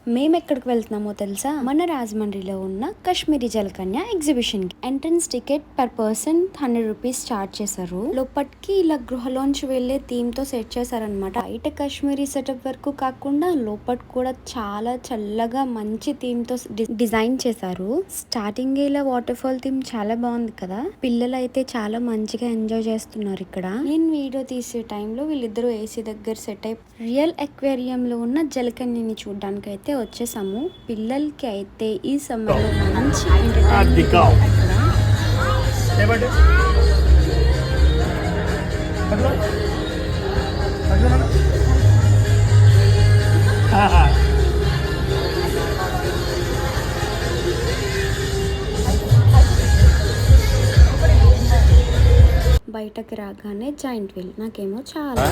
మేము ఎక్కడికి వెళ్తున్నామో తెలుసా? మన రాజమండ్రిలో ఉన్న కాశ్మీరీ జలకన్య ఎగ్జిబిషన్ కి entrance ticket per person 100 rupees charge చేశారు. లోపటికి ఇలా గృహలోంచి వెళ్లే థీమ్ తో సెట్ చేశారనమాట. బయట కాశ్మీరీ సెటప్ వరకు కాకుండా లోపల కూడా చాలా చల్లగా మంచి థీమ్ తో డిజైన్ చేశారు. స్టార్టింగ్ ఇలా వాటర్ ఫాల్ థీమ్ చాలా బాగుంది కదా. పిల్లలు అయితే చాలా మంచిగా ఎంజాయ్ చేస్తున్నారు ఇక్కడ. నేను వీడియో తీసే టైంలో వీళ్ళిద్దరూ ఏసీ దగ్గర సెట్ అయి రియల్ అక్వేరియం లో ఉన్న జలకన్యని చూడడానికి అయితే వచ్చేసాము. పిల్లలకి అయితే ఈ సమ్మర్ లో మంచి ఎంటర్టైన్మెంట్ బయటకి రాగానే జాయింట్ వీల్ నాకేమో చాలా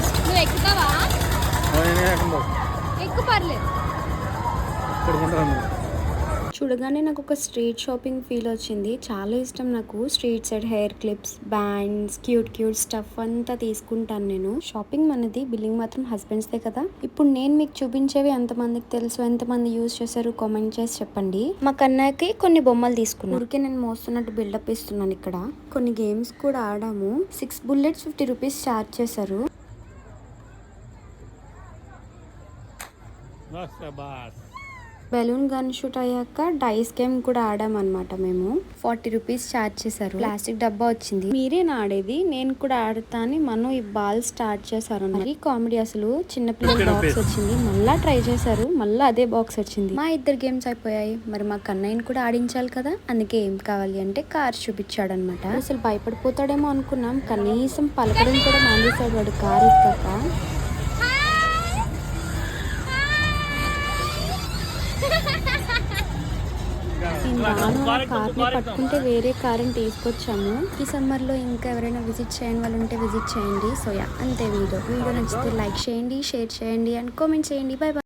చూడగానే నాకు ఒక స్ట్రీట్ షాపింగ్ ఫీల్ వచ్చింది. చాలా ఇష్టం నాకు street side hair clips, bands, cute stuff అంతా తీసుకుంటాను నేను. షాపింగ్ మనది, బిల్లింగ్ మాత్రం హస్బెండ్స్ దే కదా. ఇప్పుడు నేను మీకు చూపించేవి ఎంతమందికి తెలుసు, ఎంతమంది యూజ్ చేశారు కామెంట్ చేసి చెప్పండి. మా కన్నాకి కొన్ని బొమ్మలు తీసుకున్నాను. ఊరికే నేను మోస్తున్నట్టు బిల్డప్ ఇస్తున్నాను. ఇక్కడ కొన్ని గేమ్స్ కూడా ఆడాము. 6 bullets 50 రూపీస్ చార్జ్ చేశారు. బెలూన్ గన్ షూట్ అయ్యాక డైస్ గేమ్ కూడా ఆడామన్నమాట. మేము 40 రూపీస్ చార్జ్ చేశారు. ప్లాస్టిక్ డబ్బా వచ్చింది. మీరేనా ఆడేది? నేను కూడా ఆడతా అని మనం ఈ బాల్ స్టార్ట్ చేశారు. మరి కామెడీ అసలు. చిన్నపిల్లల బాక్స్ వచ్చింది, మళ్ళా ట్రై చేశారు, మళ్ళా అదే బాక్స్ వచ్చింది. మా 2 గేమ్స్ అయిపోయాయి. మరి మా కన్నయ్యని కూడా ఆడించాలి కదా, అందుకే ఏం కావాలి అంటే కార్ చూపించాడు అనమాట. అసలు భయపడిపోతాడేమో అనుకున్నాం, కనీసం పలకడం కూడా మానేశాడు వాడు కార్ ఎక్కాక. కార్ని పట్టుకుంటే వేరే కార్ని తీసుకొచ్చాము. ఈ సమ్మర్ లో ఇంకా ఎవరైనా విజిట్ చేయని వాళ్ళు ఉంటే విజిట్ చేయండి. సో యా, అంతే. వీడియో నచ్చితే లైక్ చేయండి, షేర్ చేయండి అండ్ కామెంట్ చేయండి. By by.